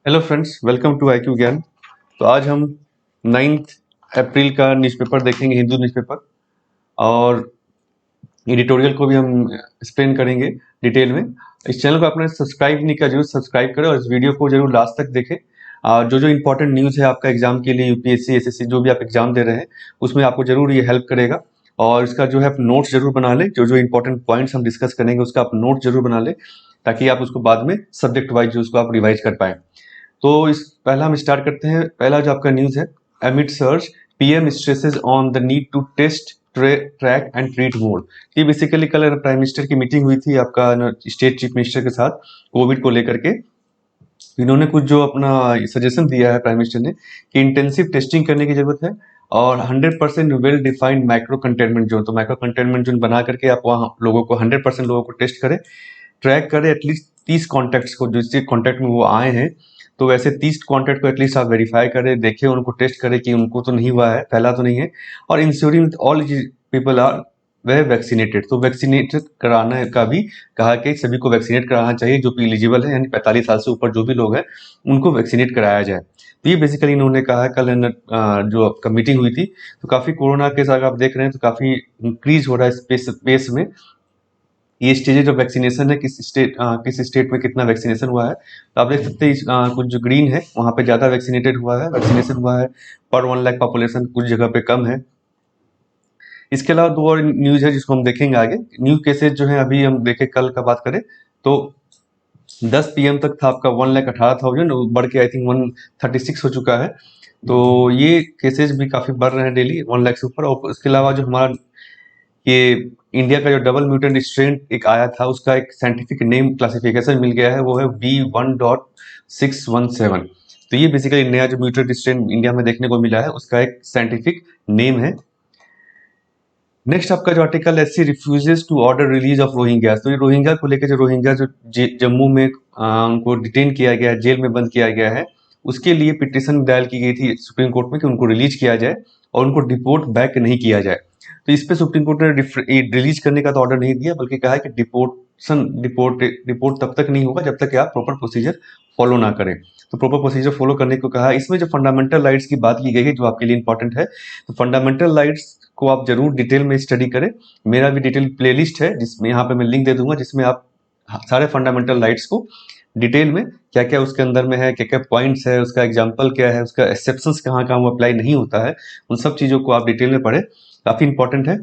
Hello friends, welcome to IQ Gyan. तो आज हम 9 अप्रैल का न्यूज़पेपर देखेंगे, हिंदू न्यूज़पेपर, और एडिटोरियल को भी हम एक्सप्लेन करेंगे डिटेल में। इस चैनल को आपने सब्सक्राइब नहीं किया, जरूर सब्सक्राइब करें और इस वीडियो को जरूर लास्ट तक देखें। जो जो इंपॉर्टेंट न्यूज़ है आपका एग्जाम के लिए, यूपीएससी एसएससी जो भी आप एग्जाम दे रहे हैं उसमें आपको जरूर ये हेल्प करेगा। और इसका जो है आप नोट्स जरूर बना लें, जो जो इंपॉर्टेंट पॉइंट्स हम डिस्कस करेंगे उसका आप नोट जरूर बना लें, ताकि आप उसको बाद में सब्जेक्ट वाइज जो उसको आप रिवाइज कर पाएँ। तो इस पहला हम स्टार्ट करते हैं। पहला जो आपका न्यूज़ है, amid surge PM stresses on the need to test track and treat more. ये बेसिकली कल प्राइम मिनिस्टर की मीटिंग हुई थी आपका स्टेट चीफ मिनिस्टर के साथ कोविड को लेकर के। इन्होंने कुछ जो अपना सजेशन दिया है प्राइम मिनिस्टर ने कि इंटेंसिव टेस्टिंग करने की जरूरत है और 100% well defined micro containment zone. तो माइक्रो कंटेनमेंट जोन बना करके आप वहाँ लोगों को 100% लोगों को टेस्ट करें, ट्रैक करें एटलीस्ट 30 कॉन्टैक्ट्स को, जिसके कॉन्टैक्ट में वो आए हैं। तो वैसे 30 कॉन्टैक्ट को एटलीस्ट आप वेरीफाई करें, देखें, उनको टेस्ट करें कि उनको तो नहीं हुआ है, फैला तो नहीं है, और इंश्योरिंग ऑल पीपल आर वह वैक्सीनेटेड। तो वैक्सीनेटेड कराना का भी कहा कि सभी को वैक्सीनेट कराना चाहिए जो भी एलिजिबल है, यानी 45 साल से ऊपर जो भी लोग हैं उनको वैक्सीनेट कराया जाए। तो ये बेसिकली इन्होंने कहा है। कल जो आपका मीटिंग हुई थी तो काफ़ी कोरोना के साथ आप देख रहे हैं तो काफ़ी इंक्रीज हो रहा है स्पेस में। ये स्टेजेज ऑफ वैक्सीनेशन है, किस स्टेट में कितना वैक्सीनेशन हुआ है। तो आप देख सकते हैं कुछ जो ग्रीन है वहाँ पे ज़्यादा वैक्सीनेटेड हुआ है, वैक्सीनेशन हुआ है पर 1 लाख पॉपुलेशन, कुछ जगह पे कम है। इसके अलावा दो और न्यूज़ है जिसको हम देखेंगे आगे। न्यू केसेज जो है अभी हम देखें, कल का बात करें तो 10 PM तक था आपका 1,18,000, बढ़ के आई थिंक 136 हो चुका है। तो ये केसेज भी काफ़ी बढ़ रहे हैं डेली 1 लाख से ऊपर। और इसके अलावा जो हमारा ये इंडिया का जो डबल म्यूटेंट स्ट्रेन एक आया था उसका एक साइंटिफिक नेम क्लासिफिकेशन मिल गया है, वो है B1.617। तो ये बेसिकली नया जो म्यूटेंट स्ट्रेन इंडिया में देखने को मिला है उसका एक साइंटिफिक नेम है। नेक्स्ट आपका जो आर्टिकल है, SC refuses to order release of Rohingya. तो ये रोहिंग्या को लेकर, जो रोहिंग्या जो जम्मू में उनको डिटेन किया गया है, जेल में बंद किया गया है, उसके लिए पिटीशन दायर की गई थी सुप्रीम कोर्ट में कि उनको रिलीज किया जाए और उनको डिपोर्ट बैक नहीं किया जाए। तो इस पे सुप्रीम कोर्ट ने रिलीज करने का तो ऑर्डर नहीं दिया, बल्कि कहा है कि डिपोर्ट तब तक नहीं होगा जब तक कि आप प्रॉपर प्रोसीजर फॉलो ना करें। तो प्रॉपर प्रोसीजर फॉलो करने को कहा है। इसमें जो फंडामेंटल राइट्स की बात की गई है जो आपके लिए इंपॉर्टेंट है, तो फंडामेंटल राइट्स को आप जरूर डिटेल में स्टडी करें। मेरा भी डिटेल प्लेलिस्ट है जिसमें यहाँ पे मैं लिंक दे दूंगा, जिसमें आप सारे फंडामेंटल राइट्स को डिटेल में क्या क्या उसके अंदर में है, क्या क्या पॉइंट्स है, उसका एग्जाम्पल क्या है, उसका एक्सेप्शंस कहाँ कहाँ वो अप्लाई नहीं होता है, उन सब चीज़ों को आप डिटेल में पढ़ें, काफ़ी इंपॉर्टेंट है।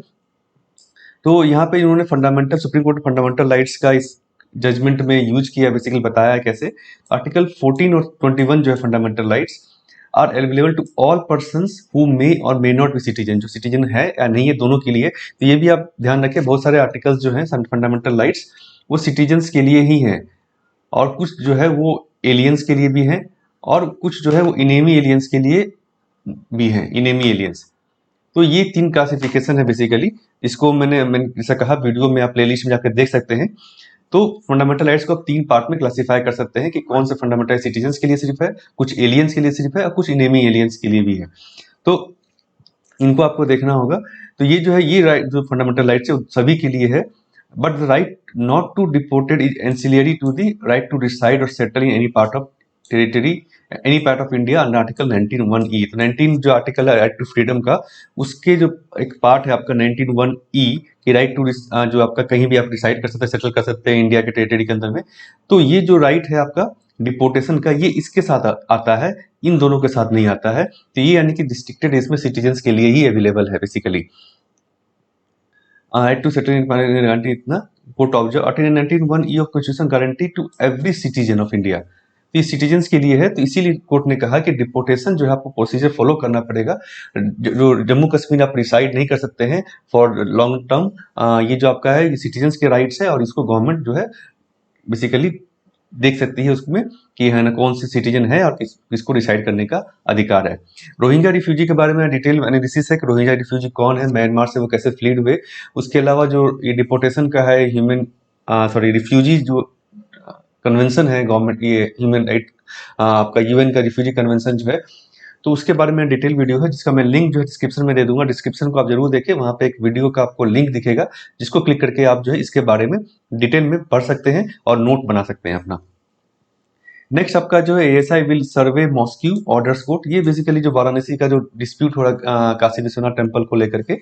तो यहाँ पे इन्होंने fundamental, supreme court fundamental rights का इस जजमेंट में यूज किया, बेसिकली बताया है कैसे। आर्टिकल 14 और 21 जो है fundamental rights are available to all persons who may or may not be citizen. जो सिटीजन है या नहीं है दोनों के लिए। तो ये भी आप ध्यान रखें, बहुत सारे आर्टिकल्स जो हैं फंडामेंटल राइट्स वो सिटीजन्स के लिए ही हैं, और कुछ जो है वो एलियंस के लिए भी हैं, और कुछ जो है वो इनेमी एलियंस के लिए भी हैं, इनेमी एलियंस। तो ये 3 क्लासिफिकेशन है बेसिकली, इसको मैंने जैसा कहा वीडियो में आप प्लेलिस्ट में जाकर देख सकते हैं। तो फंडामेंटल राइट्स को आप 3 पार्ट में क्लासिफाई कर सकते हैं कि कौन से फंडामेंटल सिटीजन्स के लिए सिर्फ है, कुछ एलियंस के लिए सिर्फ है, और कुछ इनेमी एलियंस के लिए भी है। तो इनको आपको देखना होगा। तो ये जो है, ये राइट जो फंडामेंटल राइट्स है वो सभी के लिए है, but the right not to deported is ancillary to the right to decide और settle in any part of territory, any part of India under article 19(1)(e). तो 19 जो आर्टिकल है राइट टू फ्रीडम का, उसके जो एक पार्ट है आपका 19(1)(e) कि राइट टू जो आपका कहीं भी आप डिसाइड कर सकते हैं, सेटल कर सकते हैं इंडिया के टेरिटरी के अंदर में। तो ये जो राइट है आपका डिपोर्टेशन का, ये इसके साथ आता है, इन दोनों के साथ नहीं आता है। तो ये यानी कि रिस्ट्रिक्टेड इसमें सिटीजन्स के लिए ही अवेलेबल है basically. Right to settle in guarantee इतना court observe article 19(1)(e) of constitution guarantee to every citizen of India. तो ये सिटीजन्स के लिए है, तो इसीलिए कोर्ट ने कहा कि डिपोर्टेशन जो है आपको प्रोसीजर फॉलो करना पड़ेगा। जो जम्मू कश्मीर आप रिसाइड नहीं कर सकते हैं फॉर लॉन्ग टर्म। ये जो आपका है ये सिटीजन्स के राइट्स है, और इसको गवर्नमेंट जो है बेसिकली देख सकती है उसमें कि है ना कौन सी सिटीजन है और किसको डिसाइड करने का अधिकार है। रोहिंग्या रिफ्यूजी के बारे में डिटेल एनालिसिस है कि रोहिंग्या रिफ्यूजी कौन है, म्यांमार से वो कैसे फ्लीड हुए। उसके अलावा जो ये डिपोर्टेशन का है, रिफ्यूजी जो कन्वेंशन है गवर्नमेंट, ये ह्यूमन राइट आपका यूएन का रिफ्यूजी कन्वेंशन जो है, तो उसके बारे में डिटेल वीडियो है जिसका मैं लिंक जो है डिस्क्रिप्शन में दे दूंगा। डिस्क्रिप्शन को आप जरूर देखें, वहां पे एक वीडियो का आपको लिंक दिखेगा जिसको क्लिक करके आप जो है इसके बारे में डिटेल में पढ़ सकते हैं और नोट बना सकते हैं अपना। नेक्स्ट आपका जो है ASI will survey mosque orders court, ये बेसिकली जो वाराणसी का जो डिस्प्यूट हो रहा काशी विश्वनाथ टेम्पल को लेकर के,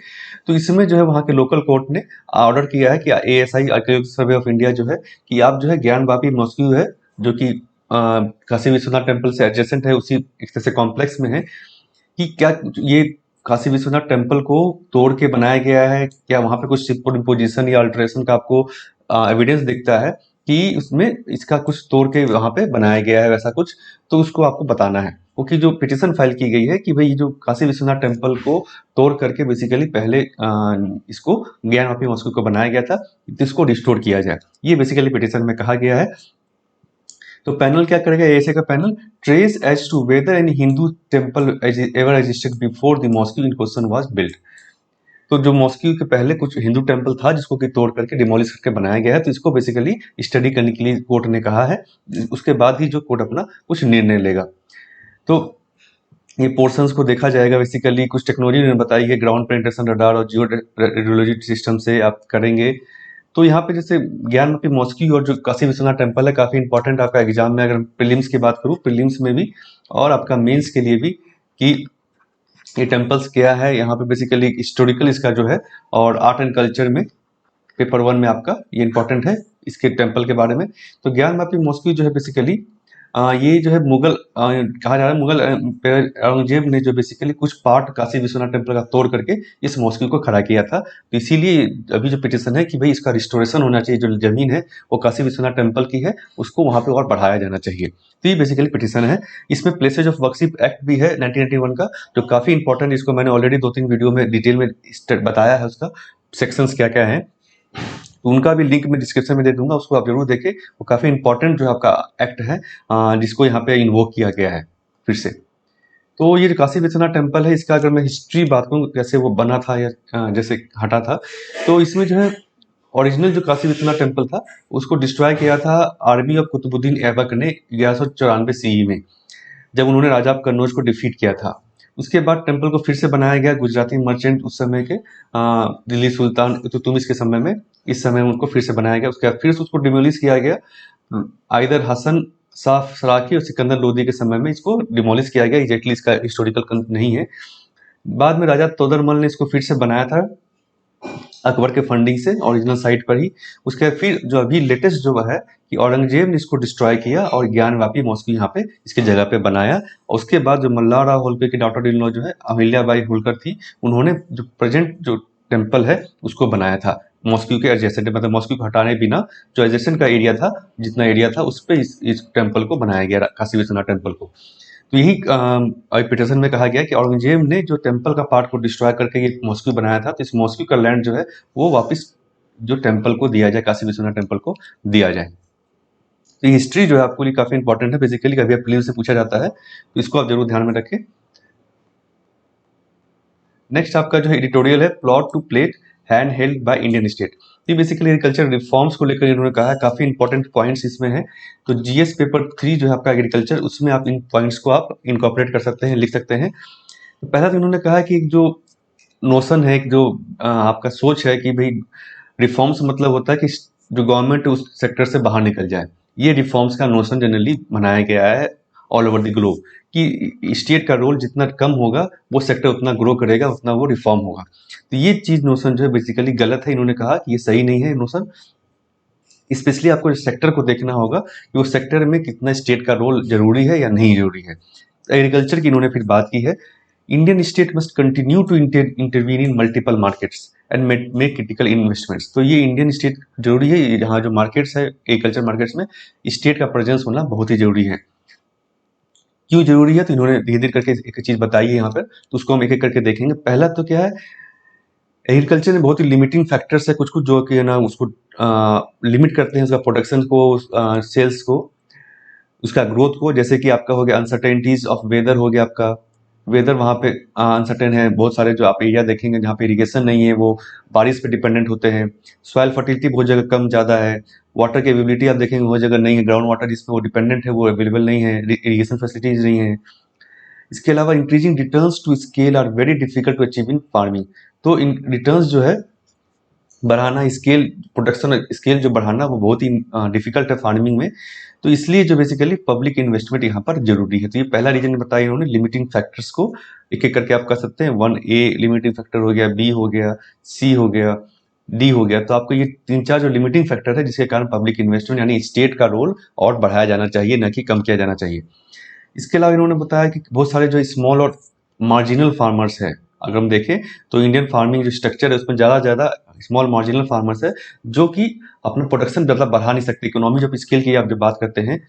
तो इसमें जो है वहाँ के लोकल कोर्ट ने ऑर्डर किया है कि ASI archaeological survey of India जो है कि आप जो है ज्ञानवापी मॉस्क्यू है जो कि काशी विश्वनाथ टेम्पल से एडजेसेंट है, उसी एक तरह से कॉम्प्लेक्स में है, कि क्या ये काशी विश्वनाथ टेम्पल को तोड़ के बनाया गया है, क्या वहां पे कुछ सुपरइम्पोजिशन या अल्टरेशन का आपको एविडेंस दिखता है कि उसमें इसका कुछ तोड़ के वहां पे बनाया गया है वैसा कुछ, तो उसको आपको बताना है। क्योंकि जो पिटिशन फाइल की गई है कि भाई जो काशी विश्वनाथ टेम्पल को तोड़ करके बेसिकली पहले इसको ज्ञानवापी मॉस्क्यू को बनाया गया था, तो इसको रिस्टोर किया जाए, ये बेसिकली पिटिशन में कहा गया है। तो पैनल क्या करेगा, एएसए का panel trace as to whether any Hindu temple ever existed before the mosque in question was built. तो जो मॉस्क्यू के पहले कुछ हिंदू टेम्पल था जिसको कि तोड़ करके डिमोलिश करके बनाया गया है, तो इसको बेसिकली स्टडी करने के लिए कोर्ट ने कहा है, उसके बाद ही जो कोर्ट अपना कुछ निर्णय लेगा। तो ये पोर्शंस को देखा जाएगा, बेसिकली कुछ टेक्नोलॉजी उन्होंने बताई है, ग्राउंड पेनिट्रेशन रडार और जियो रेडियोलॉजी सिस्टम से आप करेंगे। तो यहाँ पे जैसे ज्ञानवापी मॉस्क्यू और जो काशी विश्वनाथ टेम्पल है काफी इंपॉर्टेंट आपका एग्जाम में, अगर प्रीलिम्स की बात करूँ प्रीलिम्स में भी और आपका मेंस के लिए भी, कि ये टेम्पल्स क्या है, यहाँ पे बेसिकली हिस्टोरिकल इसका जो है, और आर्ट एंड कल्चर में पेपर 1 में आपका ये इंपॉर्टेंट है इसके टेम्पल के बारे में। तो ज्ञानवापी मॉस्क्यू जो है बेसिकली ये जो है मुगल कहा जा रहा है, मुगल औरंगजेब ने जो बेसिकली कुछ पार्ट काशी विश्वनाथ टेम्पल का तोड़ करके इस मॉस्क्यू को खड़ा किया था, तो इसीलिए अभी जो पिटिशन है कि भाई इसका रिस्टोरेशन होना चाहिए, जो जमीन है वो काशी विश्वनाथ टेम्पल की है उसको वहां पे और बढ़ाया जाना चाहिए। तो ये बेसिकली पिटिशन है। इसमें प्लेसेज ऑफ वर्शिप एक्ट भी है 1991 का, जो काफी इंपॉर्टेंट, इसको मैंने ऑलरेडी 2-3 वीडियो में डिटेल में बताया है, उसका सेक्शंस क्या क्या है, तो उनका भी लिंक मैं डिस्क्रिप्शन में दे दूंगा, उसको आप जरूर देखें। वो काफी इंपॉर्टेंट जो आपका एक्ट है जिसको यहाँ पे इन्वोक किया गया है फिर से। तो ये जो काशी विश्वनाथ टेम्पल है, इसका अगर मैं हिस्ट्री बात करूँ कैसे वो बना था या जैसे हटा था, तो इसमें जो है ओरिजिनल जो काशी विश्वनाथ टेम्पल था उसको डिस्ट्रॉय किया था आर्मी ऑफ कुतुबुद्दीन ऐबक ने 1194 सीई में, जब उन्होंने राजा ऑफ कन्नौज को डिफीट किया था। उसके बाद टेम्पल को फिर से बनाया गया गुजराती मर्चेंट उस समय के दिल्ली सुल्तान इल्तुतमिश के समय में, इस समय उनको फिर से बनाया गया। उसके बाद फिर से उसको डिमोलिश किया गया, आइदर हसन शाह सराकी और सिकंदर लोदी के समय में इसको डिमोलिश किया गया, एग्जैक्टली इसका हिस्टोरिकल नहीं है। बाद में राजा तोदरमल ने इसको फिर से बनाया था अकबर के फंडिंग से ओरिजिनल साइट पर ही। उसके बाद फिर जो अभी लेटेस्ट जो है कि औरंगजेब ने इसको डिस्ट्रॉय किया और ज्ञानवापी मॉस्क्यू यहाँ पे इसकी जगह पे बनाया। और उसके बाद जो मल्हार राव होलकर की डॉटर इन लॉ जो है अहिल्याबाई होलकर थी, उन्होंने जो प्रेजेंट जो टेम्पल है उसको बनाया था मॉस्क्यू के एडजेसेंट, मतलब मॉस्क्यू को हटाने बिना जो एडजेसेंट का एरिया था, जितना एरिया था उस पर इस टेम्पल को बनाया गया, काशी विश्वनाथ टेम्पल को। तो यही पिटिशन में कहा गया कि औरंगजेब ने जो टेम्पल का पार्ट को डिस्ट्रॉय करके ये मॉस्क्यू बनाया था, तो इस मॉस्क्यू का लैंड जो है वो वापस जो टेम्पल को दिया जाए, काशी विश्वनाथ टेम्पल को दिया जाए। तो हिस्ट्री जो है आपके लिए काफी इंपॉर्टेंट है, बेसिकली कभी प्रीलिम्स से पूछा जाता है, तो इसको आप जरूर ध्यान में रखें। नेक्स्ट आपका जो है एडिटोरियल है, plot to plate hand held by Indian state. ये बेसिकली एग्रीकल्चर रिफॉर्म्स को लेकर इन्होंने कहा है, काफी इंपॉर्टेंट पॉइंट्स इसमें है। तो जीएस पेपर 3 जो है आपका एग्रीकल्चर, उसमें आप इन पॉइंट्स को आप इनकॉर्पोरेट कर सकते हैं, लिख सकते हैं। तो पहला तो इन्होंने कहा कि एक जो नोशन है, एक जो आपका सोच है कि भाई रिफॉर्म्स मतलब होता है कि जो गवर्नमेंट उस सेक्टर से बाहर निकल जाए। ये रिफॉर्म्स का नोशन जनरली बनाया गया है ऑल ओवर द ग्लोब, कि स्टेट का रोल जितना कम होगा वो सेक्टर उतना ग्रो करेगा, उतना वो रिफॉर्म होगा। तो ये चीज नोशन जो है बेसिकली गलत है, इन्होंने कहा कि ये सही नहीं है नोशन। स्पेशली आपको सेक्टर को देखना होगा कि वो सेक्टर में कितना स्टेट का रोल जरूरी है या नहीं जरूरी है। एग्रीकल्चर की इन्होंने फिर बात की है, Indian state must continue to intervene in multiple markets and make critical investments. तो ये इंडियन स्टेट जरूरी है, यहाँ जो मार्केट्स है एग्रीकल्चर मार्केट्स में स्टेट का प्रेजेंस होना बहुत ही जरूरी है। क्यों जरूरी है, तो इन्होंने धीरे धीरे करके एक चीज बताई है यहाँ पर, तो उसको हम एक एक करके देखेंगे। पहला तो क्या है, एग्रीकल्चर में बहुत ही लिमिटिंग फैक्टर्स है कुछ कुछ जो कि है ना उसको लिमिट करते हैं उसका प्रोडक्शन को, सेल्स को, उसका ग्रोथ को। जैसे कि आपका हो गया अनसर्टेनिटीज ऑफ वेदर, हो गया आपका वेदर वहाँ पे अनसर्टेन है, बहुत सारे जो आप एरिया देखेंगे जहाँ पे इरिगेशन नहीं है वो बारिश पे डिपेंडेंट होते हैं। सॉइल फर्टिलिटी बहुत जगह कम ज़्यादा है। वाटर की अवेलेबिलिटी आप देखेंगे बहुत जगह नहीं है, ग्राउंड वाटर जिसपे वो डिपेंडेंट है वो अवेलेबल नहीं है, इरिगेशन फैसिलिटीज नहीं है। इसके अलावा increasing returns to scale are very difficult to achieve in farming. तो इन रिटर्न्स जो है बढ़ाना, स्केल प्रोडक्शन स्केल जो बढ़ाना वो बहुत ही डिफिकल्ट है फार्मिंग में। तो इसलिए जो बेसिकली पब्लिक इन्वेस्टमेंट यहाँ पर जरूरी है। तो ये पहला रीजन बताया इन्होंने, लिमिटिंग फैक्टर्स को एक एक करके आप कर सकते हैं। 1A लिमिटिंग फैक्टर हो गया, बी हो गया, सी हो गया, डी हो गया। तो आपको ये 3-4 जो लिमिटिंग फैक्टर है जिसके कारण पब्लिक इन्वेस्टमेंट यानी स्टेट का रोल और बढ़ाया जाना चाहिए, न कि कम किया जाना चाहिए। इसके अलावा इन्होंने बताया कि बहुत सारे जो स्मॉल और मार्जिनल फार्मर्स है, अगर हम देखें तो इंडियन फार्मिंग जो स्ट्रक्चर है उसमें ज़्यादा स्मॉल मार्जिनल फार्मर्स है जो कि अपना प्रोडक्शन ज़्यादा बढ़ा नहीं सकते। इकोनॉमी जब स्केल की आप जब बात करते हैं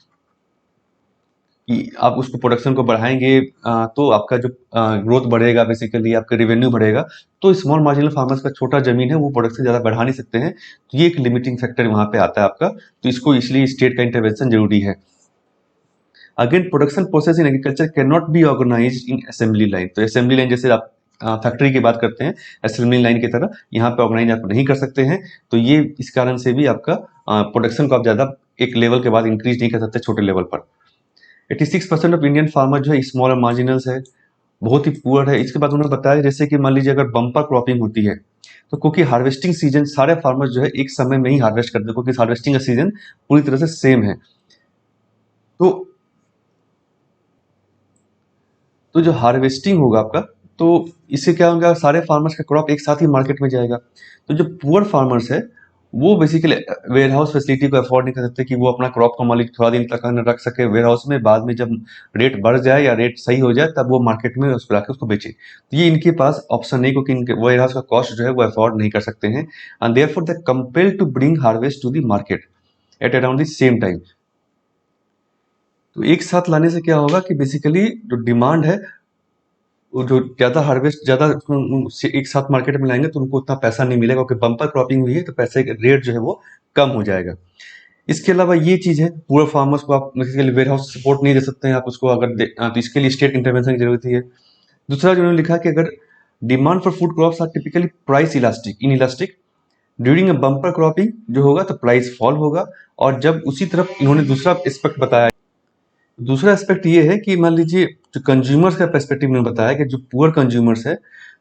कि आप उसको प्रोडक्शन को बढ़ाएंगे तो आपका जो ग्रोथ बढ़ेगा, बेसिकली आपका रेवेन्यू बढ़ेगा। तो स्मॉल मार्जिनल फार्मर्स का छोटा जमीन है वो प्रोडक्शन ज़्यादा बढ़ा नहीं सकते हैं, तो ये एक लिमिटिंग फैक्टर वहाँ पे आता है आपका। तो इसको इसलिए स्टेट का इंटरवेंशन जरूरी है। Again production process in agriculture can not be organise in assembly line. तो असेंबली लाइन जैसे आप फैक्ट्री की बात करते हैं, असेंबली लाइन की तरह यहाँ पे ऑर्गेनाइज आप नहीं कर सकते हैं। तो ये इस कारण से भी आपका प्रोडक्शन को आप ज़्यादा एक लेवल के बाद इंक्रीज नहीं कर सकते छोटे लेवल पर। 86% ऑफ इंडियन फार्मर जो है स्मॉल और मार्जिनल्स है, बहुत ही पुअर है। इसके बाद उन्होंने बताया जैसे कि मान लीजिए अगर बम्पर क्रॉपिंग होती है तो क्योंकि हार्वेस्टिंग सीजन सारे फार्मर्स जो है एक समय में ही हार्वेस्ट करते हैं, क्योंकि हार्वेस्टिंग का सीजन पूरी तरह से सेम है। तो तो जो हार्वेस्टिंग होगा आपका, तो इससे क्या होगा, सारे फार्मर्स का क्रॉप एक साथ ही मार्केट में जाएगा। तो जो पुअर फार्मर्स है वो बेसिकली वेयर हाउस फैसिलिटी को अफोर्ड नहीं कर सकते कि वो अपना क्रॉप को मालिक थोड़ा दिन तक रख सके वेयर हाउस में, बाद में जब रेट बढ़ जाए या रेट सही हो जाए तब वो मार्केट में उसको लाके उसको बेचे। तो ये इनके पास ऑप्शन नहीं, क्योंकि इनके वेयर हाउस का कॉस्ट जो है वो अफोर्ड नहीं कर सकते हैं, and therefore they compelled to bring harvest to the market at around the same time. तो एक साथ लाने से क्या होगा कि बेसिकली जो डिमांड है वो जो ज़्यादा हार्वेस्ट ज़्यादा एक साथ मार्केट में लाएंगे तो उनको उतना पैसा नहीं मिलेगा, क्योंकि बम्पर क्रॉपिंग हुई है तो पैसे का रेट जो है वो कम हो जाएगा। इसके अलावा ये चीज़ है, पूरे फार्मर्स को आप बेसिकली वेयर हाउस सपोर्ट नहीं दे सकते हैं आप उसको, अगर तो इसके लिए स्टेट इंटरवेंशन की जरूरत है। दूसरा जो उन्होंने लिखा कि अगर demand for food crops are typically price elastic in elastic during a bumper cropping जो होगा तो प्राइस फॉल होगा। और जब उसी तरफ इन्होंने दूसरा एस्पेक्ट बताया, दूसरा एस्पेक्ट ये है कि मान लीजिए जो कंज्यूमर्स का पर्सपेक्टिव में बताया कि जो पुअर कंज्यूमर्स है,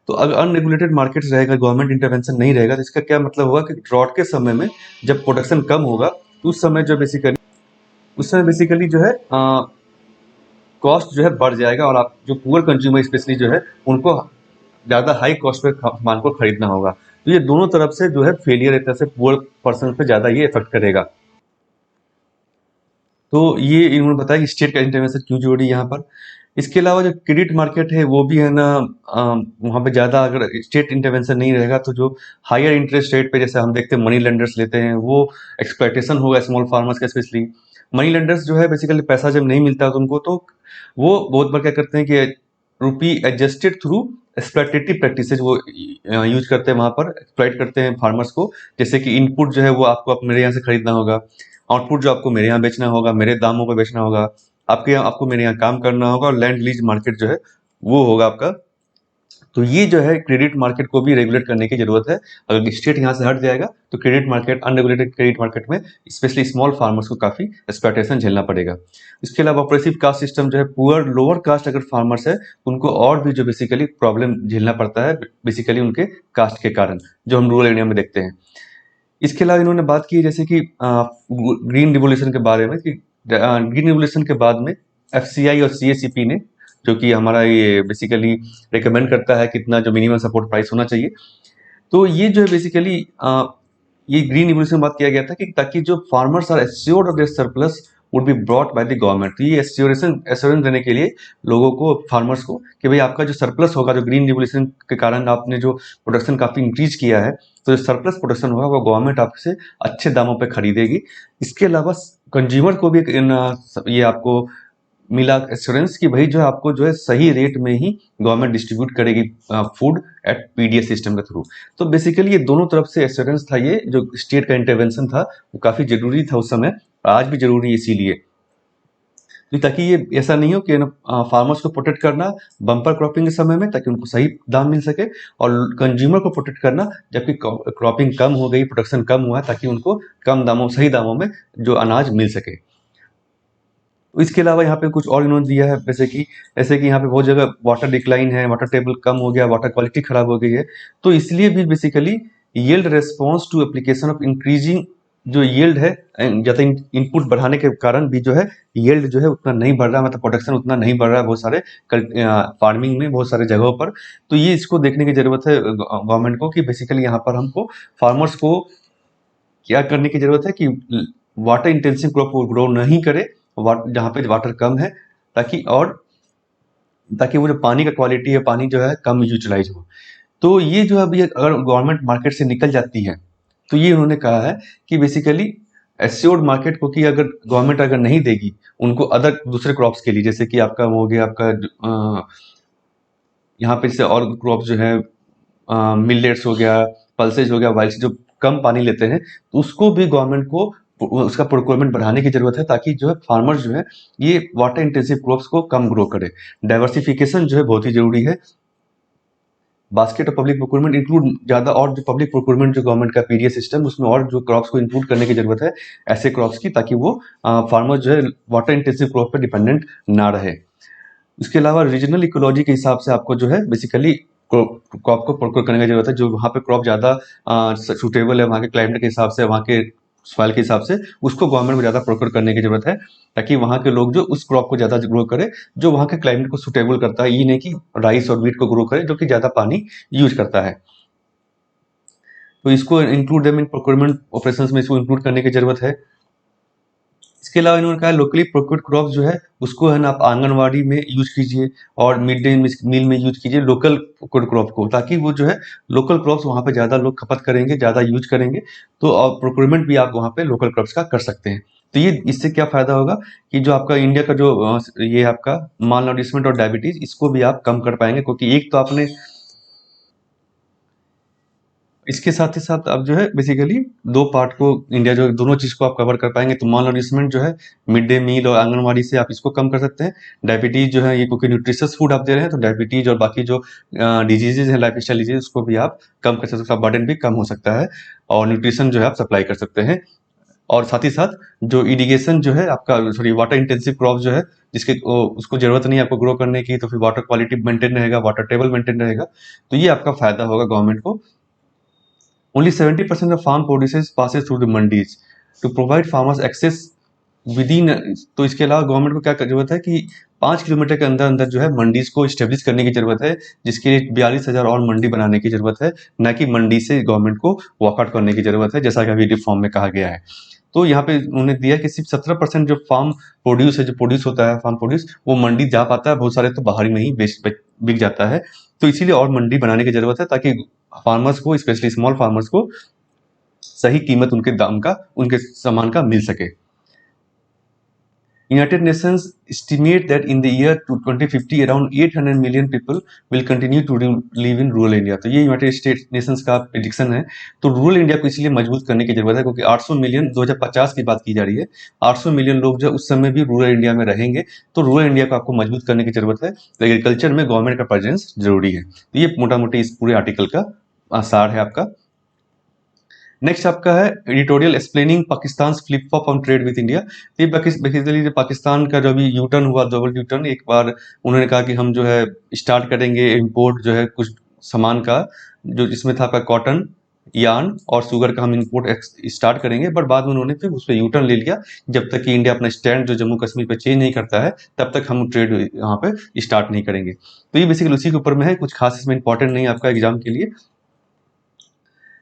तो अगर अनरेगुलेटेड मार्केट रहेगा, गवर्नमेंट इंटरवेंशन नहीं रहेगा, तो इसका क्या मतलब होगा कि ड्रॉट के समय में जब प्रोडक्शन कम होगा तो उस समय बेसिकली जो है कॉस्ट जो है बढ़ जाएगा, और आप जो पुअर कंज्यूमर स्पेशली जो है उनको ज़्यादा हाई कॉस्ट पे सामान को खरीदना होगा। तो ये दोनों तरफ से जो है फेलियर एक तरह से पुअर पर्सन पे ज़्यादा ये इफेक्ट करेगा। तो ये इन्होंने बताया कि स्टेट का इंटरवेंशन क्यों जरूरी है यहाँ पर। इसके अलावा जो क्रेडिट मार्केट है वो भी है ना, वहाँ पे ज़्यादा अगर स्टेट इंटरवेंशन नहीं रहेगा तो जो हायर इंटरेस्ट रेट पे जैसे हम देखते हैं मनी लेंडर्स लेते हैं, वो एक्सप्लॉइटेशन होगा स्मॉल फार्मर्स का स्पेशली। मनी लेंडर्स जो है बेसिकली पैसा जब नहीं मिलता तो उनको, तो वो बहुत बार क्या करते हैं कि रुपी एडजस्टेड थ्रू एक्सप्लॉइटेटिव प्रैक्टिसेज वो यूज करते हैं, वहाँ पर एक्सप्लॉइट करते हैं फार्मर्स को। जैसे कि इनपुट जो है वो आपको मेरे यहाँ से खरीदना होगा, आउटपुट जो आपको मेरे यहाँ बेचना होगा, मेरे दामों पर बेचना होगा, आपके यहाँ आपको मेरे यहाँ काम करना होगा, और लैंड लीज मार्केट जो है वो होगा आपका। तो ये जो है क्रेडिट मार्केट को भी रेगुलेट करने की जरूरत है। अगर स्टेट यहाँ से हट जाएगा तो credit market, unregulated credit market में स्पेशली स्मॉल फार्मर्स को काफी एक्सप्लॉइटेशन झेलना पड़ेगा। इसके अलावा ऑपरेसिव कास्ट सिस्टम जो है, पुअर लोअर कास्ट अगर फार्मर्स है उनको और भी जो बेसिकली प्रॉब्लम झेलना पड़ता है, बेसिकली उनके कास्ट के कारण, जो हम रूरल एरिया में देखते हैं। इसके अलावा इन्होंने बात की जैसे कि ग्रीन रिवोल्यूशन के बारे में, कि ग्रीन रिवोल्यूशन के बाद में एफसीआई और सीएसीपी ने, जो कि हमारा ये बेसिकली रिकमेंड करता है कितना जो मिनिमम सपोर्ट प्राइस होना चाहिए, तो ये जो है बेसिकली ये ग्रीन रिवोल्यूशन में बात किया गया था कि ताकि जो farmers are assured of their surplus would be brought by the government. तो ये एश्योरेंस देने के लिए लोगों को, फार्मर्स को, कि भाई आपका जो सरप्लस होगा, जो ग्रीन रिवोल्यूशन के कारण आपने जो प्रोडक्शन काफी इंक्रीज किया है, तो जो सरप्लस प्रोडक्शन होगा वो गवर्नमेंट आपसे अच्छे दामों पे खरीदेगी। इसके अलावा कंज्यूमर को भी ये आपको मिला एश्योरेंस कि भाई जो है आपको जो है सही रेट में ही गवर्नमेंट डिस्ट्रीब्यूट करेगी फूड एट पीडीएस सिस्टम के थ्रू। तो बेसिकली ये दोनों तरफ से एश्योरेंस था, ये जो स्टेट का इंटरवेंशन था वो काफी जरूरी था उस समय, आज भी जरूरी है इसीलिए। तो ताकि ये ऐसा नहीं हो कि फार्मर्स को प्रोटेक्ट करना बम्पर क्रॉपिंग के समय में ताकि उनको सही दाम मिल सके, और कंज्यूमर को प्रोटेक्ट करना जबकि क्रॉपिंग कम हो गई, प्रोडक्शन कम हुआ है, ताकि उनको कम दामों, सही दामों में जो अनाज मिल सके। इसके अलावा यहाँ पे कुछ और इन्होंने दिया है, जैसे कि यहाँ पे बहुत जगह वाटर डिक्लाइन है, वाटर टेबल कम हो गया, वाटर क्वालिटी खराब हो गई है। तो इसलिए भी basically yield response to application of increasing, जो यील्ड है ज़्यादा इनपुट बढ़ाने के कारण भी जो है यील्ड जो है उतना नहीं बढ़ रहा, मतलब प्रोडक्शन उतना नहीं बढ़ रहा है बहुत सारे फार्मिंग में बहुत सारे जगहों पर। तो ये इसको देखने की ज़रूरत है गवर्नमेंट को कि बेसिकली यहाँ पर हमको फार्मर्स को क्या करने की ज़रूरत है कि वाटर इंटेंसिव क्रॉप को ग्रो नहीं करे, जहाँ पे वाटर कम है, ताकि वो जो पानी का क्वालिटी है, पानी जो है कम यूटिलाइज हो। तो ये जो अभी अगर गवर्नमेंट मार्केट से निकल जाती है तो ये उन्होंने कहा है कि बेसिकली एश्योर्ड मार्केट को, कि अगर गवर्नमेंट अगर नहीं देगी उनको अदर दूसरे क्रॉप्स के लिए, जैसे कि आपका वो हो गया आपका यहाँ पे जैसे और क्रॉप्स जो है मिलेट्स हो गया, पल्सेज हो गया, वाइल्स जो कम पानी लेते हैं, तो उसको भी गवर्नमेंट को उसका प्रोक्योरमेंट बढ़ाने की जरूरत है, ताकि जो है फार्मर्स जो है ये वाटर इंटेंसिव क्रॉप्स को कम ग्रो करे। डाइवर्सिफिकेशन जो है बहुत ही जरूरी है। Basket of public procurement include ज़्यादा, और जो पब्लिक प्रोक्योरमेंट जो गवर्नमेंट का पीडीएस सिस्टम, उसमें और जो क्रॉप्स को इंक्लूड करने की जरूरत है ऐसे क्रॉप्स की, ताकि वो फार्मर जो है वाटर इंटेंसिव क्रॉप पर डिपेंडेंट ना रहे। इसके अलावा रीजनल इकोलॉजी के हिसाब से आपको जो है बेसिकली क्रॉप को प्रोक्योर करने की जरूरत है, जो वहाँ पे क्रॉप ज़्यादा सूटेबल है वहाँ के क्लाइमेट के हिसाब से, वहाँ के सॉइल के हिसाब से, उसको गवर्नमेंट को ज़्यादा प्रोक्योर करने की जरूरत है, ताकि वहाँ के लोग जो उस क्रॉप को ज़्यादा ग्रो करे जो वहाँ के क्लाइमेट को सूटेबल करता है। ये नहीं कि राइस और वीट को ग्रो करे जो कि ज़्यादा पानी यूज करता है। तो इसको include them in procurement operations में इसको इंक्लूड करने की जरूरत है। इसके अलावा इन्होंने कहा लोकली प्रोक्योर्ड क्रॉप जो है उसको है ना आप आंगनवाड़ी में यूज कीजिए और मिड डे मील में यूज कीजिए लोकल प्रोक्योर्ड क्रॉप को, ताकि वो जो है लोकल क्रॉप्स वहाँ पे ज़्यादा लोग खपत करेंगे, ज़्यादा यूज करेंगे, तो प्रोक्योरमेंट भी आप वहाँ पे लोकल क्रॉप्स का कर सकते हैं। तो ये इससे क्या फायदा होगा कि जो आपका इंडिया का जो ये आपका माल नरिशमेंट और डायबिटीज, इसको भी आप कम कर पाएंगे, क्योंकि एक तो आपने इसके साथ ही साथ आप जो है बेसिकली दो पार्ट को, इंडिया जो दोनों चीज़ को आप कवर कर पाएंगे। तो माल नरिशमेंट जो है मिड डे मील और आंगनवाड़ी से आप इसको कम कर सकते हैं। डायबिटीज जो है ये क्योंकि न्यूट्रिशियस फूड आप दे रहे हैं, तो डायबिटीज और बाकी जो डिजीजेज हैं, लाइफ स्टाइल डिजीज, उसको भी आप कम कर सकते हैं, बर्डन भी कम हो सकता है, और न्यूट्रिशन जो है आप सप्लाई कर सकते हैं। और साथ ही साथ जो इरिगेशन जो है आपका, सॉरी वाटर इंटेंसिव क्रॉप जो है जिसके उसको जरूरत नहीं है आपको ग्रो करने की, तो फिर वाटर क्वालिटी मेंटेन रहेगा, वाटर टेबल मेंटेन रहेगा, तो ये आपका फायदा होगा गवर्नमेंट को। Only 70% of farm produces passes through the mandis to provide farmers access within। तो इसके अलावा गवर्नमेंट को क्या जरूरत है कि 5 किलोमीटर के अंदर अंदर जो है मंडीज को स्टेब्लिश करने की जरूरत है, जिसके लिए 42,000 और मंडी बनाने की जरूरत है, न कि मंडी से गवर्नमेंट को वॉकआउट करने की जरूरत है, जैसा कि अभी रिफॉर्म में कहा गया है। तो यहाँ पे उन्होंने दिया कि सिर्फ 17% जो फार्म प्रोड्यूस है, जो प्रोड्यूस होता है फार्म प्रोड्यूस, वो मंडी जा पाता है, बहुत सारे तो बाहर में ही बिक जाता है। तो इसीलिए और मंडी बनाने की जरूरत है, ताकि फार्मर्स को, स्पेशली स्मॉल फार्मर्स को सही कीमत उनके दाम का, उनके सामान का मिल सके। United Nations estimate that in the year 2050 around 800 million people will continue to live in rural India। तो ये यूनाइटेड नेशंस का प्रेडिक्शन है। तो रूरल इंडिया को इसलिए मजबूत करने की जरूरत है क्योंकि 800 मिलियन 2050 की बात की जा रही है, 800 मिलियन लोग जो उस समय भी रूरल इंडिया में रहेंगे। तो रूरल इंडिया को आपको मजबूत करने की जरूरत है, तो एग्रीकल्चर में गवर्नमेंट का प्रेजेंस जरूरी है। तो ये मोटा मोटी इस पूरे आर्टिकल का सार है आपका। नेक्स्ट आपका है editorial explaining Pakistan flip flop on trade with India. ये बेसिकली जो पाकिस्तान का जो अभी यू टर्न हुआ, डबल यू टर्न, एक बार उन्होंने कहा कि हम जो है स्टार्ट करेंगे इंपोर्ट जो है कुछ सामान का, जो जिसमें था आपका कॉटन, यार्न और शुगर का हम इंपोर्ट स्टार्ट करेंगे, बट बाद में उन्होंने फिर उस पर यू टर्न ले लिया। जब तक कि इंडिया अपना स्टैंड जो जम्मू कश्मीर पे चेंज नहीं करता है तब तक हम ट्रेड यहाँ पे स्टार्ट नहीं करेंगे। तो ये बेसिकली उसी के ऊपर में है, कुछ खास इसमें इंपॉर्टेंट नहीं है आपका एग्जाम के लिए।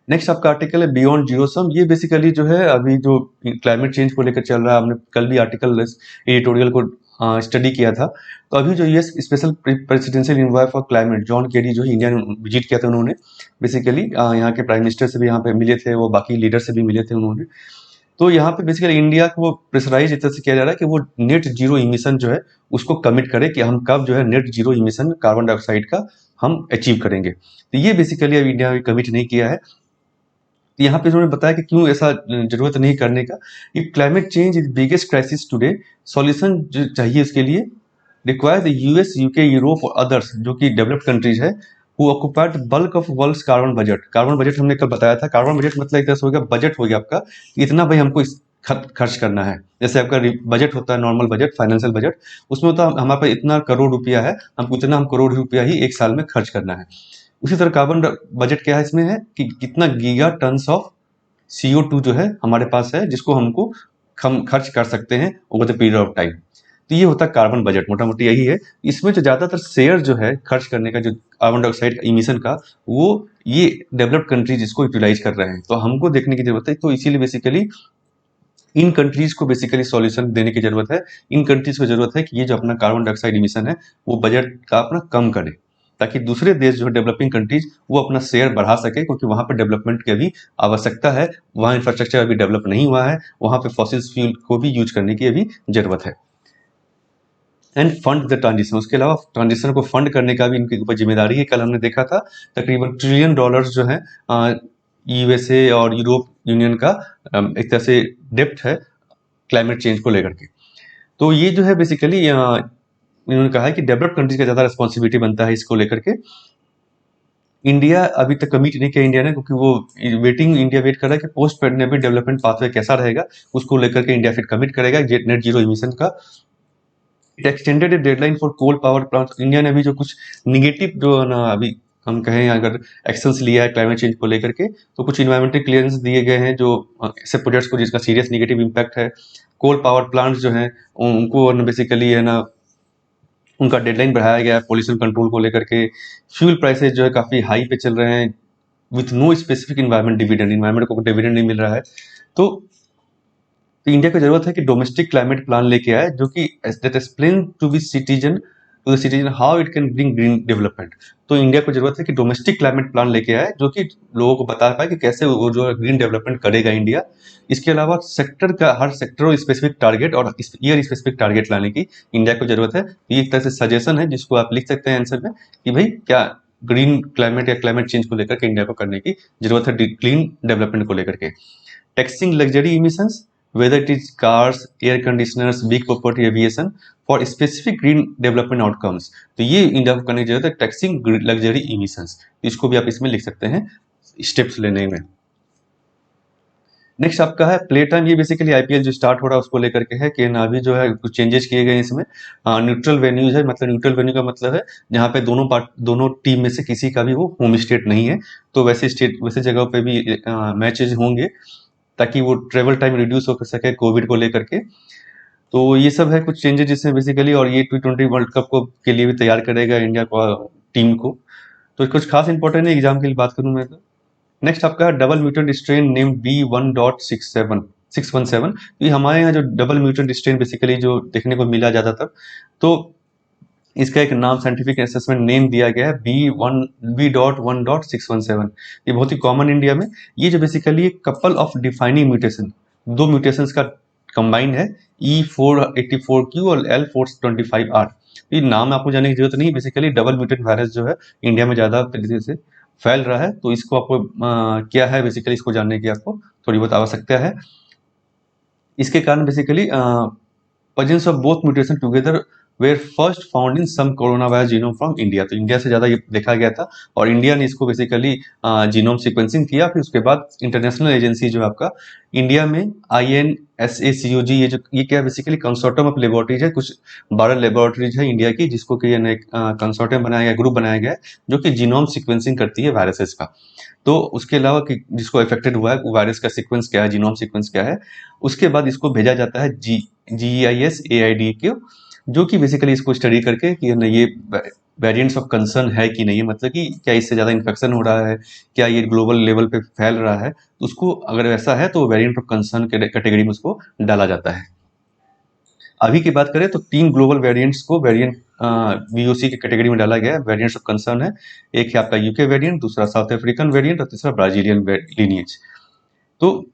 नेक्स्ट आपका आर्टिकल है बियॉन्ड जीरो सम। ये बेसिकली जो है अभी जो क्लाइमेट चेंज को लेकर चल रहा है, हमने कल भी आर्टिकल एडिटोरियल को स्टडी किया था। तो अभी जो US special presidential envoy for climate John Kerry जो है इंडिया विजिट किया था, उन्होंने बेसिकली यहाँ के प्राइम मिनिस्टर से भी यहाँ पे मिले थे, वो बाकी लीडर से भी मिले थे उन्होंने। तो यहाँ पे बेसिकली इंडिया को प्रेशराइज इस तरह से किया जा रहा है कि वो नेट जीरो इमिशन जो है उसको कमिट करे कि हम कब जो है net zero emission carbon dioxide का हम अचीव करेंगे। तो ये बेसिकली अभी इंडिया कमिट नहीं किया है। तो यहाँ पे उन्होंने बताया कि क्यों ऐसा जरूरत नहीं करने का। ये climate change is biggest crisis today, solution जो चाहिए इसके लिए require the US, UK, Europe और अदर्स जो कि डेवलप्ड कंट्रीज है, who occupied bulk of world's carbon budget. Carbon budget हमने कल बताया था, कार्बन बजट मतलब एक तरह से हो गया बजट हो गया आपका, इतना भाई हमको इस खर्च करना है। जैसे आपका बजट होता है नॉर्मल बजट, फाइनेंशियल बजट, उसमें होता है हमारे पास इतना करोड़ रुपया है, हमको इतना हम करोड़ रुपया ही एक साल में खर्च करना है। उसी तरह कार्बन बजट क्या है इसमें है कि कितना गीगा टन्स ऑफ CO2 जो है हमारे पास है, जिसको हमको हम खर्च कर सकते हैं over the period of time. तो ये होता है कार्बन बजट, मोटा मोटी यही है। इसमें जो ज़्यादातर शेयर जो है खर्च करने का, जो कार्बन डाइऑक्साइड इमिशन का, वो ये डेवलप्ड कंट्रीज इसको यूटिलाइज कर रहे हैं। तो हमको देखने की जरूरत है। तो इसीलिए बेसिकली इन कंट्रीज को बेसिकली सॉल्यूशन देने की जरूरत है। इन कंट्रीज को जरूरत है कि ये जो अपना कार्बन डाइऑक्साइड इमिशन है वो बजट का अपना कम करे, ताकि दूसरे देश जो है डेवलपिंग कंट्रीज वो अपना शेयर बढ़ा सके, क्योंकि वहां पर डेवलपमेंट की अभी आवश्यकता है। वहां इंफ्रास्ट्रक्चर अभी डेवलप नहीं हुआ है, वहां पे फॉसिल फ्यूल को भी यूज करने की अभी जरूरत है। एंड फंड द ट्रांजिशन, उसके अलावा ट्रांजिशन को फंड करने का भी इनके ऊपर जिम्मेदारी है। कल हमने देखा था तकरीबन $1 ट्रिलियन जो है USA और यूरोप यूनियन का एक तरह से डेप्ट है क्लाइमेट चेंज को लेकर के। तो ये जो है बेसिकली इन्होंने कहा है कि डेवलप्ड कंट्रीज का ज़्यादा रिस्पॉन्सिबिलिटी बनता है इसको लेकर के। इंडिया अभी तक कमिट नहीं किया इंडिया ने, क्योंकि वो इंडिया वेट कर रहा है कि पोस्ट पैंडेमिक डेवलपमेंट पाथवे कैसा रहेगा, उसको लेकर के इंडिया फिर कमिट करेगा नेट जीरो इमिशन का। It extended a deadline for coal power plant. India ने अभी जो कुछ निगेटिव जो है ना, अभी हम कहें अगर एक्शंस लिया है क्लाइमेट चेंज को लेकर के, तो कुछ इन्वायरमेंटल क्लियरेंस दिए गए हैं जो ऐसे प्रोजेक्ट्स को जिसका सीरियस नेगेटिव इम्पैक्ट है। कोल पावर प्लांट्स जो हैं उनको बेसिकली है ना, उनका डेडलाइन बढ़ाया गया है पॉल्यूशन कंट्रोल को लेकर के। फ्यूल प्राइसेस जो है काफ़ी हाई पे चल रहे हैं विथ नो स्पेसिफिक इन्वायरमेंट को डिविडेंड नहीं मिल रहा है। तो इंडिया को जरूरत है कि डोमेस्टिक क्लाइमेट प्लान लेके आए, जो कि that explain to the citizen how it can bring green development. तो इंडिया को जरूरत है कि डोमेस्टिक क्लाइमेट प्लान लेके आए, जो कि लोगों को बता पाए कि कैसे वो जो ग्रीन डेवलपमेंट करेगा इंडिया। इसके अलावा सेक्टर का हर सेक्टर और स्पेसिफिक टारगेट और ईयर स्पेसिफिक टारगेट लाने की इंडिया को जरूरत है। ये एक तरह से सजेशन है जिसको आप लिख सकते हैं आंसर में कि भाई क्या ग्रीन क्लाइमेट या क्लाइमेट चेंज को लेकर के इंडिया को करने की जरूरत है क्लीन डेवलपमेंट को लेकर के। Taxing luxury emissions, whether it is cars, air conditioners, big property, aviation for specific green development outcomes। तो ये इंडिया को करने की जरूरत है टैक्सिंग लग्जरी इमिशंस। इसको भी आप इसमें लिख सकते हैं स्टेप्स लेने में। नेक्स्ट आपका है प्ले टाइम। ये बेसिकली IPL जो स्टार्ट हो रहा है उसको लेकर के है कि ना अभी जो है कुछ चेंजेस किए गए इसमें। न्यूट्रल वेन्यूज है, मतलब न्यूट्रल वेन्यू का मतलब है जहाँ पे दोनों टीम में से किसी का भी वो होम स्टेट नहीं है, तो वैसे जगह पे भी मैचेज होंगे ताकि वो ट्रेवल टाइम रिड्यूस हो सके कोविड को लेकर के। तो ये सब है कुछ चेंजेस जिसमें बेसिकली, और ये T20 वर्ल्ड कप को के लिए भी तैयार करेगा इंडिया को टीम को। तो कुछ खास इंपॉर्टेंट है एग्जाम के लिए बात करूं मैं तो। नेक्स्ट आपका double mutant strain name B1.617। ये हमारे यहाँ जो डबल म्यूटेंट स्ट्रेन बेसिकली जो देखने को मिला ज़्यादातर, तो इसका एक नाम साइंटिफिक असेसमेंट नेम दिया गया है B.1.617। ये बहुत ही कॉमन इंडिया में। ये जो basically couple of defining mutation, दो म्यूटेशंस का कंबाइन है, E484Q और L425R। ये नाम आपको जानने की जरूरत नहीं। बेसिकली डबल म्यूटेंट वायरस जो है इंडिया में ज़्यादा तेजी से फैल रहा है, तो इसको आपको क्या है बेसिकली इसको जानने की आपको थोड़ी बहुत आवश्यकता है। इसके कारण basically presence of both mutation together were first found in some coronavirus genome from India। तो इंडिया से ज़्यादा ये देखा गया था और इंडिया ने इसको बेसिकली जीनोम सीक्वेंसिंग किया। फिर उसके बाद इंटरनेशनल एजेंसी जो आपका इंडिया में INSACOG, ये क्या बेसिकली कंसोर्टियम ऑफ लेबोरेटरीज है। कुछ 12 लेबोरेटरीज है इंडिया की जिसको कि कंसोर्टियम बनाया गया, ग्रुप बनाया गया है जो कि जीनोम सीक्वेंसिंग करती है वायरसेस का। तो उसके अलावा कि जिसको अफेक्टेड हुआ है वो वायरस का सीक्वेंस क्या है, जीनोम सीक्वेंस क्या है, उसके बाद इसको भेजा जाता है GISAID को, जो कि बेसिकली इसको स्टडी करके कि ये वेरिएंट्स ऑफ कंसर्न है कि नहीं, मतलब कि क्या इससे ज़्यादा इन्फेक्शन हो रहा है, क्या ये ग्लोबल लेवल पे फैल रहा है, तो उसको अगर ऐसा है तो वेरिएंट ऑफ कंसर्न के कैटेगरी में उसको डाला जाता है। अभी की बात करें तो 3 ग्लोबल वेरिएंट्स को वेरिएंट VOC की कैटेगरी में डाला गया है, वेरिएंट्स ऑफ कंसर्न है। एक है आपका UK वेरिएंट, दूसरा साउथ अफ्रीकन वेरिएंट और तीसरा ब्राजीलियन लीनिएज। तो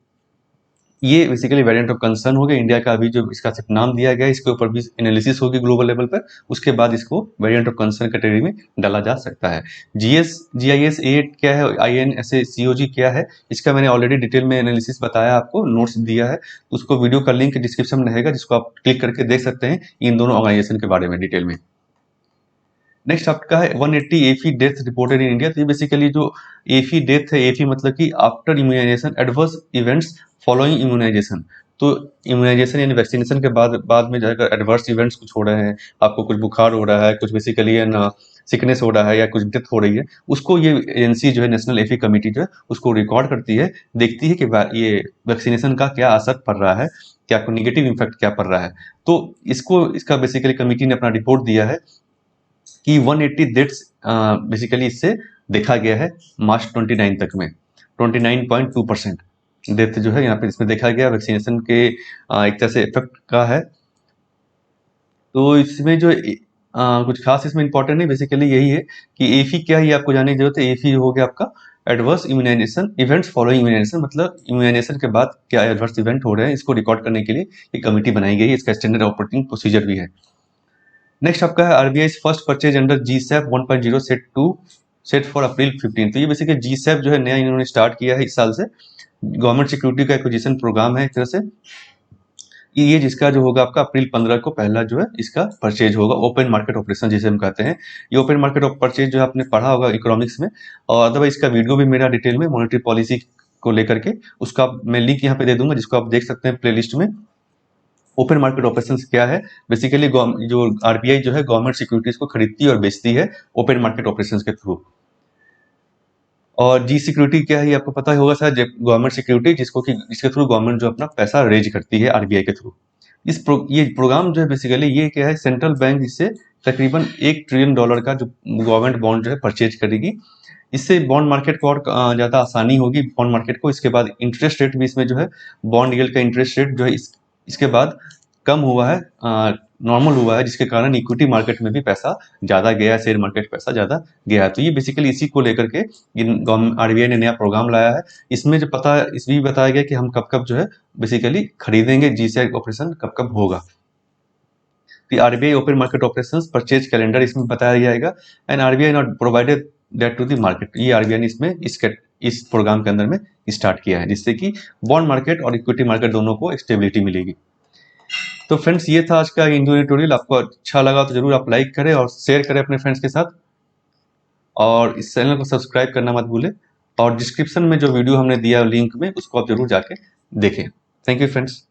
ये बेसिकली वेरिएंट ऑफ कंसर्न हो गया इंडिया का। अभी जो इसका सिर्फ नाम दिया गया है, इसके ऊपर भी एनालिसिस होगी ग्लोबल लेवल पर, उसके बाद इसको वेरिएंट ऑफ कंसर्न कैटेगरी में डाला जा सकता है। GIS-8 क्या है, INSACOG क्या है, इसका मैंने ऑलरेडी डिटेल में एनालिसिस बताया, आपको नोट्स दिया है, उसको वीडियो का लिंक डिस्क्रिप्शन में रहेगा जिसको आप क्लिक करके देख सकते हैं इन दोनों ऑर्गेनाइजेशन के बारे में डिटेल में। नेक्स्ट आपका है 180 AFE death reported in India. तो ये बेसिकली जो AFE डेथ है, AFE मतलब कि after immunisation adverse events following immunisation. तो इम्यूनाइजेशन यानी वैक्सीनेशन के बाद में जाकर एडवर्स इवेंट्स कुछ हो रहे हैं, आपको कुछ बुखार हो रहा है, कुछ बेसिकली है ना सिकनेस हो रहा है या कुछ डेथ हो रही है, उसको ये एजेंसी जो है नेशनल एफी कमेटी जो है उसको रिकॉर्ड करती है, देखती है कि ये वैक्सीनेशन का क्या असर पड़ रहा है, क्या कोई निगेटिव इम्पैक्ट क्या पड़ रहा है। तो इसका बेसिकली कमेटी ने अपना रिपोर्ट दिया है कि 180 डेथ्स बेसिकली इससे देखा गया है मार्च 29 तक में 29.2% डेथ जो है यहाँ पे इसमें देखा गया वैक्सीनेशन के एक तरह से इफेक्ट का है। तो इसमें जो कुछ खास इसमें इंपॉर्टेंट नहीं, बेसिकली यही है कि एफी क्या है ये आपको जानने की जरूरत है। एफी हो गया आपका adverse immunisation events following immunisation, मतलब इम्यूनाइजेशन के बाद क्या एडवर्स इवेंट हो रहे हैं, इसको रिकॉर्ड करने के लिए एक कमेटी बनाई गई है, इसका स्टैंडर्ड ऑपरेटिंग प्रोसीजर भी है। नेक्स्ट आपका है RBI first purchase under GSAP 1.0 set for अप्रैल 15। तो ये बेसिकली जीसैप जो है नया इन्होंने स्टार्ट किया है इस साल से, गवर्नमेंट सिक्योरिटी का एक्विजिशन प्रोग्राम है एक तरह से। ये जिसका जो होगा आपका अप्रैल 15 को पहला जो है इसका परचेज होगा, ओपन मार्केट ऑपरेशन जिसे हम कहते हैं। ये ओपन मार्केट परचेज जो है आपने पढ़ा होगा इकोनॉमिक्स में, और अदरवाइज इसका वीडियो भी मेरा डिटेल में मॉनेटरी पॉलिसी को लेकर के, उसका मैं लिंक यहाँ पे दे दूंगा जिसको आप देख सकते हैं प्लेलिस्ट में। ओपन मार्केट ऑपरेशंस क्या है, बेसिकली जो आरबीआई जो है गवर्नमेंट सिक्योरिटीज को खरीदती है और बेचती है ओपन मार्केट ऑपरेशंस के थ्रू। और जी सिक्योरिटी क्या है ये आपको पता ही होगा शायद, गवर्नमेंट सिक्योरिटी जिसके थ्रू गवर्नमेंट जो अपना पैसा रेज करती है आरबीआई के थ्रू। ये प्रोग्राम जो है बेसिकली ये क्या है, सेंट्रल बैंक इससे तकरीबन $1 ट्रिलियन का जो गवर्नमेंट बॉन्ड जो है परचेज करेगी। इससे बॉन्ड मार्केट को और ज़्यादा आसानी होगी बॉन्ड मार्केट को। इसके बाद इंटरेस्ट रेट भी इसमें जो है बॉन्ड यील्ड का इंटरेस्ट रेट जो है इसके बाद कम हुआ है, नॉर्मल हुआ है, जिसके कारण इक्विटी मार्केट में भी पैसा ज़्यादा गया है, शेयर मार्केट पैसा ज़्यादा गया है। तो ये बेसिकली इसी को लेकर के आरबीआई ने नया प्रोग्राम लाया है। इसमें जो इस भी बताया गया कि हम कब कब जो है बेसिकली खरीदेंगे, जीसीआई ऑपरेशन कब कब होगा। RBI open market operations purchase calendar इसमें बताया जाएगा, and RBI not provided that to the market. ये आरबीआई ने इसमें इस प्रोग्राम के अंदर में स्टार्ट किया है, जिससे कि बॉन्ड मार्केट और इक्विटी मार्केट दोनों को स्टेबिलिटी मिलेगी। तो फ्रेंड्स ये था आज का इंडियन ट्यूटोरियल। आपको अच्छा लगा तो जरूर आप लाइक करें और शेयर करें अपने फ्रेंड्स के साथ, और इस चैनल को सब्सक्राइब करना मत भूलें, और डिस्क्रिप्शन में जो वीडियो हमने दिया लिंक में उसको आप जरूर जाके देखें। Thank you friends.